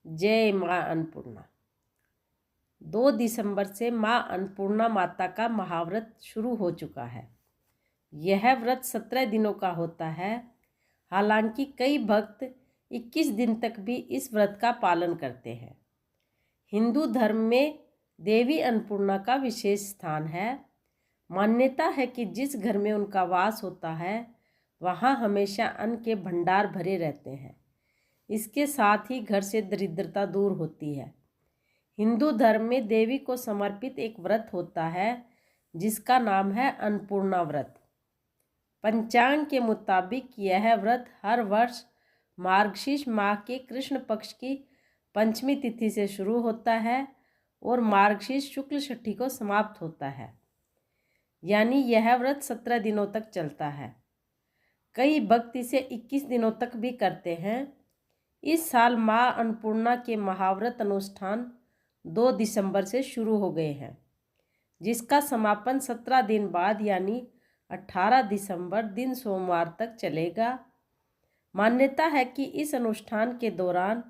जय माँ अन्नपूर्णा। 2 दिसंबर से माँ अन्नपूर्णा माता का महाव्रत शुरू हो चुका है। यह व्रत 17 दिनों का होता है। हालांकि कई भक्त 21 दिन तक भी इस व्रत का पालन करते हैं। हिंदू धर्म में देवी अन्नपूर्णा का विशेष स्थान है। मान्यता है कि जिस घर में उनका वास होता है वहाँ हमेशा अन्न के भंडार भरे रहते हैं। इसके साथ ही घर से दरिद्रता दूर होती है। हिंदू धर्म में देवी को समर्पित एक व्रत होता है जिसका नाम है अन्नपूर्णा व्रत। पंचांग के मुताबिक यह व्रत हर वर्ष मार्गशीर्ष माह के कृष्ण पक्ष की पंचमी तिथि से शुरू होता है और मार्गशीर्ष शुक्ल षष्ठी को समाप्त होता है। यानी यह व्रत 17 दिनों तक चलता है। कई भक्त इसे 21 दिनों तक भी करते हैं। इस साल माँ अन्नपूर्णा के महाव्रत अनुष्ठान 2 दिसंबर से शुरू हो गए हैं, जिसका समापन 17 दिन बाद यानी 18 दिसंबर दिन सोमवार तक चलेगा। मान्यता है कि इस अनुष्ठान के दौरान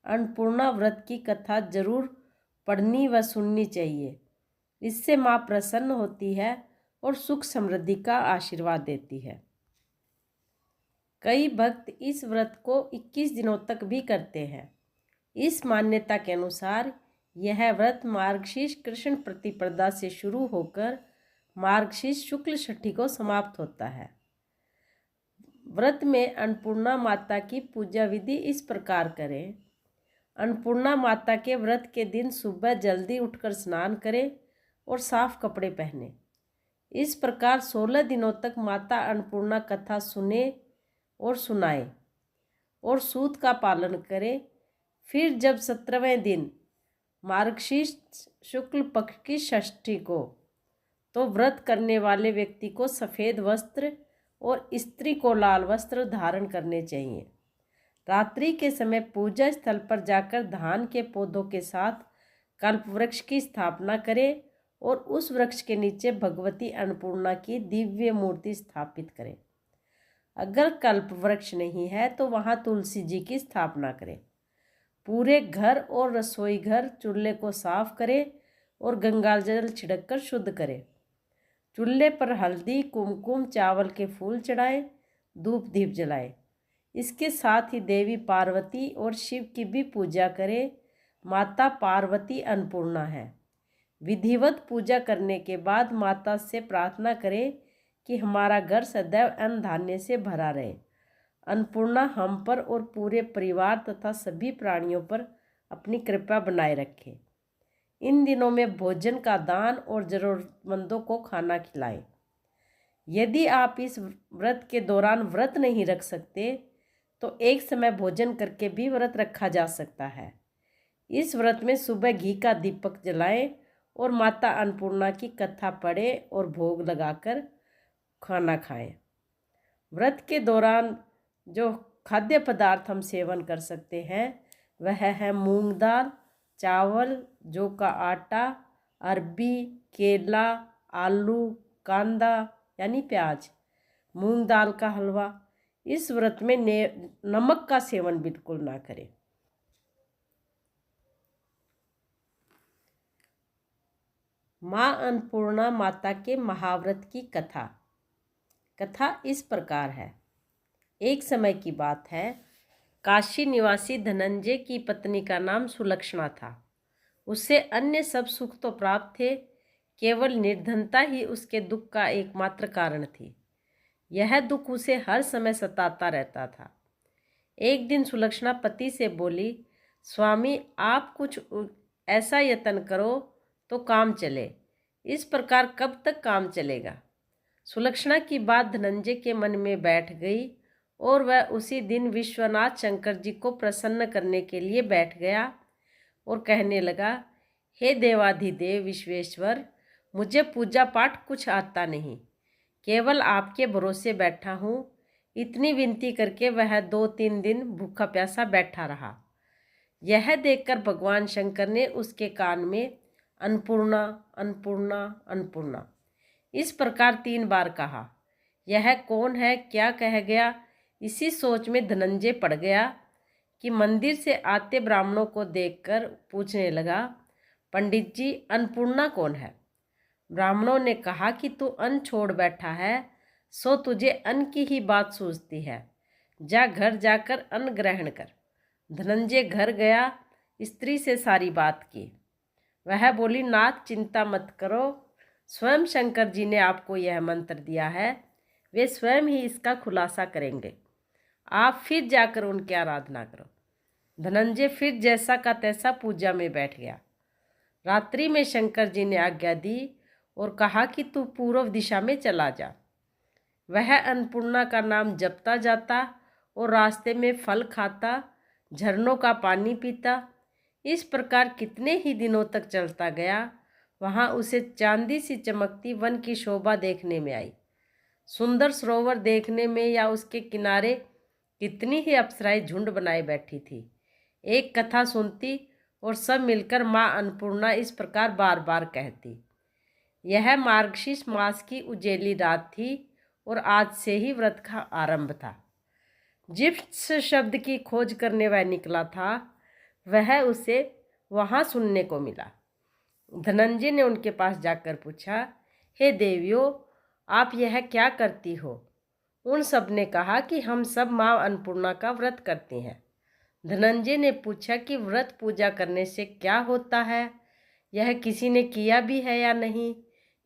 अन्नपूर्णा व्रत की कथा जरूर पढ़नी व सुननी चाहिए। इससे माँ प्रसन्न होती है और सुख समृद्धि का आशीर्वाद देती है। कई भक्त इस व्रत को 21 दिनों तक भी करते हैं। इस मान्यता के अनुसार यह व्रत मार्गशीर्ष कृष्ण प्रतिपदा से शुरू होकर मार्गशीर्ष शुक्ल षष्ठी को समाप्त होता है। व्रत में अन्नपूर्णा माता की पूजा विधि इस प्रकार करें। अन्नपूर्णा माता के व्रत के दिन सुबह जल्दी उठकर स्नान करें और साफ कपड़े पहने। इस प्रकार 16 दिनों तक माता अन्नपूर्णा कथा सुने और सुनाए और सूत का पालन करें। फिर जब 17वें दिन मार्गशीर्ष शुक्ल पक्ष की षष्ठी को तो व्रत करने वाले व्यक्ति को सफ़ेद वस्त्र और स्त्री को लाल वस्त्र धारण करने चाहिए। रात्रि के समय पूजा स्थल पर जाकर धान के पौधों के साथ कल्प वृक्ष की स्थापना करें और उस वृक्ष के नीचे भगवती अन्नपूर्णा की दिव्य मूर्ति स्थापित करें। अगर कल्प वृक्ष नहीं है तो वहाँ तुलसी जी की स्थापना करें। पूरे घर और रसोई घर चूल्हे को साफ करें और गंगा जल छिड़क कर शुद्ध करें। चूल्हे पर हल्दी, कुमकुम, चावल के फूल चढ़ाएं, धूप दीप जलाएं। इसके साथ ही देवी पार्वती और शिव की भी पूजा करें। माता पार्वती अन्नपूर्णा है। विधिवत पूजा करने के बाद माता से प्रार्थना करें कि हमारा घर सदैव अन्न धान्य से भरा रहे। अन्नपूर्णा हम पर और पूरे परिवार तथा सभी प्राणियों पर अपनी कृपा बनाए रखे। इन दिनों में भोजन का दान और ज़रूरतमंदों को खाना खिलाएं। यदि आप इस व्रत के दौरान व्रत नहीं रख सकते तो एक समय भोजन करके भी व्रत रखा जा सकता है। इस व्रत में सुबह घी का दीपक जलाएं और माता अन्नपूर्णा की कथा पढ़ें और भोग लगाकर खाना खाएं। व्रत के दौरान जो खाद्य पदार्थ हम सेवन कर सकते हैं वह है मूंग दाल, चावल, जौ का आटा, अरबी, केला, आलू, कांदा यानी प्याज, मूंग दाल का हलवा। इस व्रत में नमक का सेवन बिल्कुल ना करें। माँ अन्नपूर्णा माता के महाव्रत की कथा इस प्रकार है। एक समय की बात है, काशी निवासी धनंजय की पत्नी का नाम सुलक्षणा था। उससे अन्य सब सुख तो प्राप्त थे, केवल निर्धनता ही उसके दुख का एकमात्र कारण थी। यह दुख उसे हर समय सताता रहता था। एक दिन सुलक्षणा पति से बोली, स्वामी आप कुछ ऐसा यत्न करो तो काम चले। इस प्रकार कब तक काम चलेगा? सुलक्षणा की बात धनंजय के मन में बैठ गई और वह उसी दिन विश्वनाथ शंकर जी को प्रसन्न करने के लिए बैठ गया और कहने लगा, हे देवाधिदेव विश्वेश्वर, मुझे पूजा पाठ कुछ आता नहीं, केवल आपके भरोसे बैठा हूँ। इतनी विनती करके वह 2-3 दिन भूखा प्यासा बैठा रहा। यह देखकर भगवान शंकर ने उसके कान में अन्नपूर्णा अन्नपूर्णा अन्नपूर्णा इस प्रकार 3 बार कहा। यह कौन है, क्या कह गया? इसी सोच में धनंजय पड़ गया कि मंदिर से आते ब्राह्मणों को देखकर पूछने लगा, पंडित जी, अन्नपूर्णा कौन है? ब्राह्मणों ने कहा कि तू अन्न छोड़ बैठा है, सो तुझे अन्न की ही बात सूझती है। जा घर जाकर अन्न ग्रहण कर। धनंजय घर गया, स्त्री से सारी बात की। वह बोली, नाथ चिंता मत करो, स्वयं शंकर जी ने आपको यह मंत्र दिया है, वे स्वयं ही इसका खुलासा करेंगे। आप फिर जाकर उनकी आराधना करो। धनंजय फिर जैसा का तैसा पूजा में बैठ गया। रात्रि में शंकर जी ने आज्ञा दी और कहा कि तू पूर्व दिशा में चला जा। वह अन्नपूर्णा का नाम जपता जाता और रास्ते में फल खाता, झरनों का पानी पीता। इस प्रकार कितने ही दिनों तक चलता गया। वहाँ उसे चांदी सी चमकती वन की शोभा देखने में आई। सुंदर सरोवर देखने में या उसके किनारे कितनी ही अप्सराएं झुंड बनाए बैठी थी। एक कथा सुनती और सब मिलकर माँ अन्नपूर्णा इस प्रकार बार बार कहती। यह मार्गशीर्ष मास की उजेली रात थी और आज से ही व्रत का आरंभ था। जिस शब्द की खोज करने वह निकला था, वह उसे वहाँ सुनने को मिला। धनंजय ने उनके पास जाकर पूछा, हे देवियों, आप यह क्या करती हो? उन सब ने कहा कि हम सब माँ अन्नपूर्णा का व्रत करते हैं। धनंजय ने पूछा कि व्रत पूजा करने से क्या होता है? यह किसी ने किया भी है या नहीं?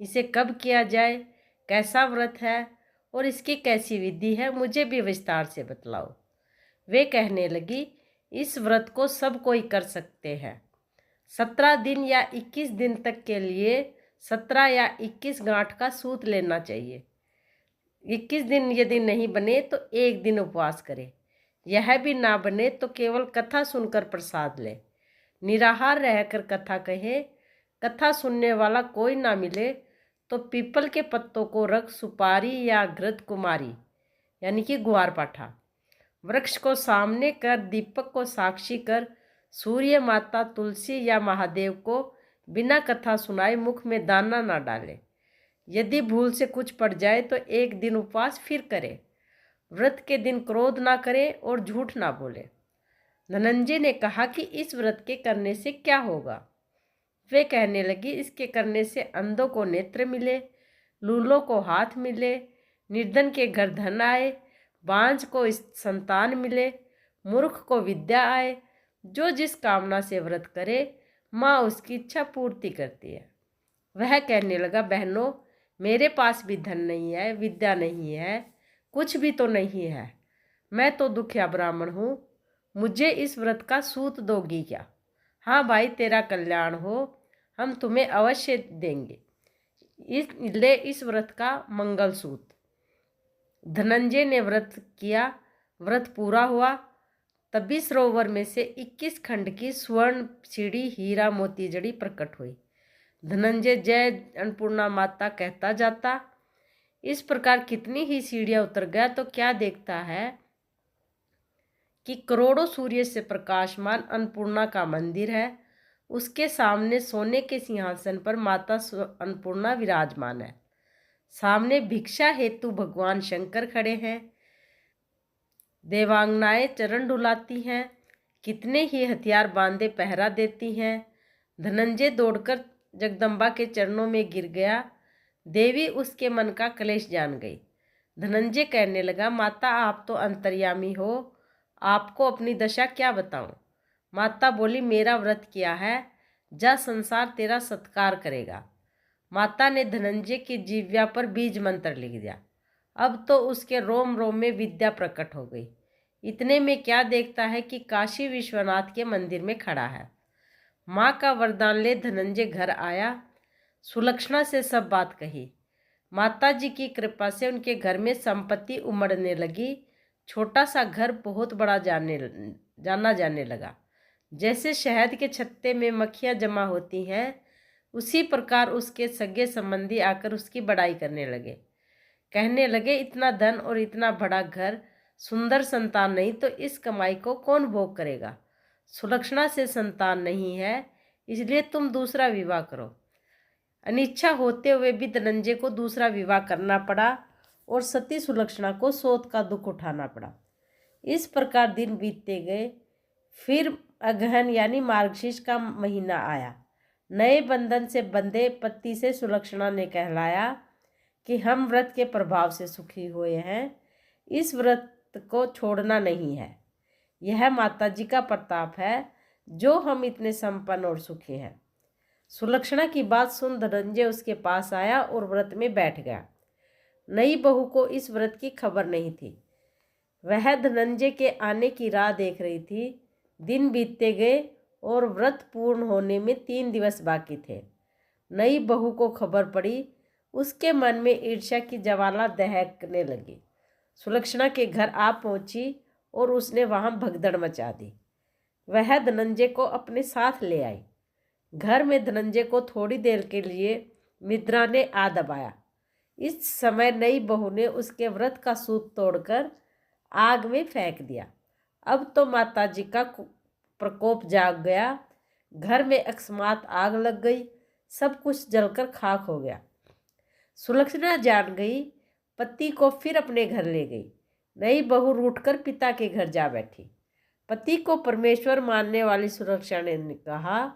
इसे कब किया जाए? कैसा व्रत है और इसकी कैसी विधि है? मुझे भी विस्तार से बतलाओ। वे कहने लगी, इस व्रत को सब कोई कर सकते हैं। 17 दिन या 21 दिन तक के लिए 17 या 21 गांठ का सूत लेना चाहिए। 21 दिन यदि नहीं बने तो एक दिन उपवास करे। यह भी ना बने तो केवल कथा सुनकर प्रसाद ले। निराहार रहकर कथा कहे। कथा सुनने वाला कोई ना मिले तो पीपल के पत्तों को रख सुपारी या घृत कुमारी यानी कि ग्वारपाठा, वृक्ष को सामने कर, दीपक को साक्षी कर, सूर्य माता, तुलसी या महादेव को बिना कथा सुनाए मुख में दाना ना डाले। यदि भूल से कुछ पड़ जाए तो एक दिन उपवास फिर करे। व्रत के दिन क्रोध ना करे और झूठ ना बोले। धनंजय ने कहा कि इस व्रत के करने से क्या होगा? वे कहने लगी, इसके करने से अंधों को नेत्र मिले, लूलों को हाथ मिले, निर्धन के घर धन आए, बांझ को संतान मिले, मूर्ख को विद्या आए। जो जिस कामना से व्रत करे, माँ उसकी इच्छा पूर्ति करती है। वह कहने लगा, बहनों, मेरे पास भी धन नहीं है, विद्या नहीं है, कुछ भी तो नहीं है। मैं तो दुखिया ब्राह्मण हूँ। मुझे इस व्रत का सूत दोगी क्या? हाँ भाई, तेरा कल्याण हो, हम तुम्हें अवश्य देंगे। इस व्रत का मंगल सूत। धनंजय ने व्रत किया। व्रत पूरा हुआ। तभी सरोवर में से 21 खंड की स्वर्ण सीढ़ी हीरा मोती जड़ी प्रकट हुई। धनंजय जय अन्नपूर्णा माता कहता जाता। इस प्रकार कितनी ही सीढ़ियां उतर गया तो क्या देखता है कि करोड़ों सूर्य से प्रकाशमान अन्नपूर्णा का मंदिर है। उसके सामने सोने के सिंहासन पर माता अन्नपूर्णा विराजमान है। सामने भिक्षा हेतु भगवान शंकर खड़े हैं। देवांगनाएं चरण डुलाती हैं। कितने ही हथियार बांधे पहरा देती हैं। धनंजय दौड़कर जगदम्बा के चरणों में गिर गया। देवी उसके मन का क्लेश जान गई। धनंजय कहने लगा, माता, आप तो अंतर्यामी हो, आपको अपनी दशा क्या बताऊं? माता बोली, मेरा व्रत किया है, जा, संसार तेरा सत्कार करेगा। माता ने धनंजय की जिह्वा पर बीज मंत्र लिख दिया। अब तो उसके रोम रोम में विद्या प्रकट हो गई। इतने में क्या देखता है कि काशी विश्वनाथ के मंदिर में खड़ा है। माँ का वरदान ले धनंजय घर आया। सुलक्षणा से सब बात कही। माता जी की कृपा से उनके घर में संपत्ति उमड़ने लगी। छोटा सा घर बहुत बड़ा जाना जाने लगा। जैसे शहद के छत्ते में मक्खियाँ जमा होती हैं, उसी प्रकार उसके सगे संबंधी आकर उसकी बड़ाई करने लगे। कहने लगे, इतना धन और इतना बड़ा घर, सुंदर संतान नहीं तो इस कमाई को कौन भोग करेगा? सुलक्षणा से संतान नहीं है, इसलिए तुम दूसरा विवाह करो। अनिच्छा होते हुए भी धनंजय को दूसरा विवाह करना पड़ा और सती सुलक्षणा को सोत का दुख उठाना पड़ा। इस प्रकार दिन बीतते गए। फिर अगहन यानी मार्गशीर्ष का महीना आया। नए बंधन से बंधे पति से सुलक्षणा ने कहलाया कि हम व्रत के प्रभाव से सुखी हुए हैं, इस व्रत को छोड़ना नहीं है। यह माता जी का प्रताप है जो हम इतने संपन्न और सुखी हैं। सुलक्षणा की बात सुन धनंजय उसके पास आया और व्रत में बैठ गया। नई बहू को इस व्रत की खबर नहीं थी। वह धनंजय के आने की राह देख रही थी। दिन बीतते गए और व्रत पूर्ण होने में 3 दिवस बाकी थे। नई बहू को खबर पड़ी। उसके मन में ईर्ष्या की ज्वाला दहकने लगी। सुलक्षणा के घर आ पहुंची और उसने वहां भगदड़ मचा दी। वह धनंजय को अपने साथ ले आई। घर में धनंजय को थोड़ी देर के लिए निद्रा ने आ दबाया। इस समय नई बहू ने उसके व्रत का सूत तोड़कर आग में फेंक दिया। अब तो माता जी का प्रकोप जाग गया। घर में अकस्मात आग लग गई। सब कुछ जलकर खाक हो गया। सुलक्षणा जान गई। पति को फिर अपने घर ले गई। नई बहू रूठकर पिता के घर जा बैठी। पति को परमेश्वर मानने वाली सुलक्षणा ने कहा,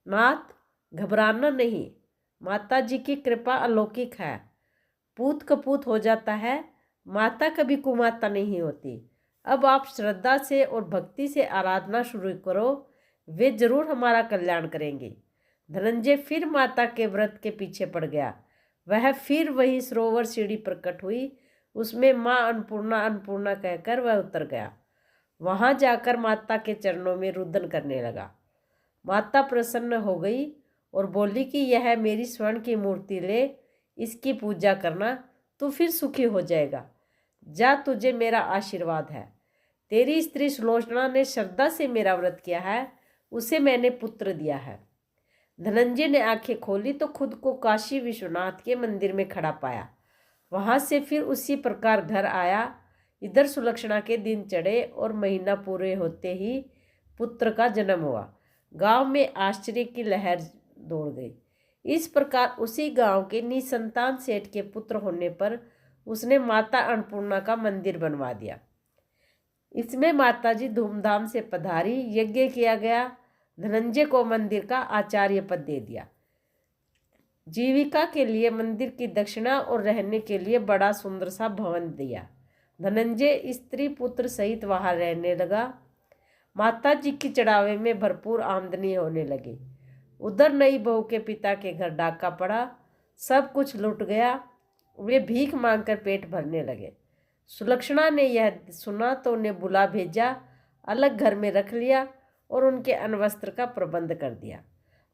नाथ, घबराना नहीं, माता जी की कृपा अलौकिक है। पूत कपूत हो जाता है, माता कभी कुमाता नहीं होती। अब आप श्रद्धा से और भक्ति से आराधना शुरू करो, वे जरूर हमारा कल्याण करेंगे। धनंजय फिर माता के व्रत के पीछे पड़ गया। वह फिर वही सरोवर सीढ़ी प्रकट हुई। उसमें माँ अन्नपूर्णा अन्नपूर्णा कहकर वह उतर गया। वहां जाकर माता के चरणों में रुदन करने लगा। माता प्रसन्न हो गई और बोली कि यह मेरी स्वर्ण की मूर्ति ले, इसकी पूजा करना, तू फिर सुखी हो जाएगा। जा, तुझे मेरा आशीर्वाद है। तेरी स्त्री सुलोचना ने श्रद्धा से मेरा व्रत किया है, उसे मैंने पुत्र दिया है। धनंजय ने आंखें खोली तो खुद को काशी विश्वनाथ के मंदिर में खड़ा पाया। वहां से फिर उसी प्रकार घर आया। इधर सुलक्षणा के दिन चढ़े और महीना पूरे होते ही पुत्र का जन्म हुआ। गांव में आश्चर्य की लहर दौड़ गई। इस प्रकार उसी गांव के निसंतान सेठ के पुत्र होने पर उसने माता अन्नपूर्णा का मंदिर बनवा दिया। इसमें माताजी धूमधाम से पधारी। यज्ञ किया गया। धनंजय को मंदिर का आचार्य पद दे दिया। जीविका के लिए मंदिर की दक्षिणा और रहने के लिए बड़ा सुंदर सा भवन दिया। धनंजय स्त्री पुत्र सहित वहां रहने लगा। माता जी की चढ़ावे में भरपूर आमदनी होने लगी। उधर नई बहू के पिता के घर डाका पड़ा। सब कुछ लुट गया। वे भीख मांगकर पेट भरने लगे। सुलक्षणा ने यह सुना तो उन्हें बुला भेजा, अलग घर में रख लिया और उनके अनवस्त्र का प्रबंध कर दिया।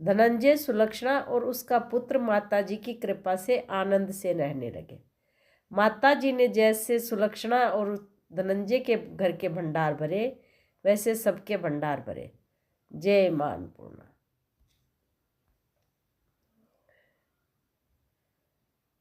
धनंजय, सुलक्षणा और उसका पुत्र माता जी की कृपा से आनंद से रहने लगे। माता जी ने जैसे सुलक्षणा और धनंजय के घर के भंडार भरे, वैसे सबके भंडार भरे। जय मां अन्नपूर्णा।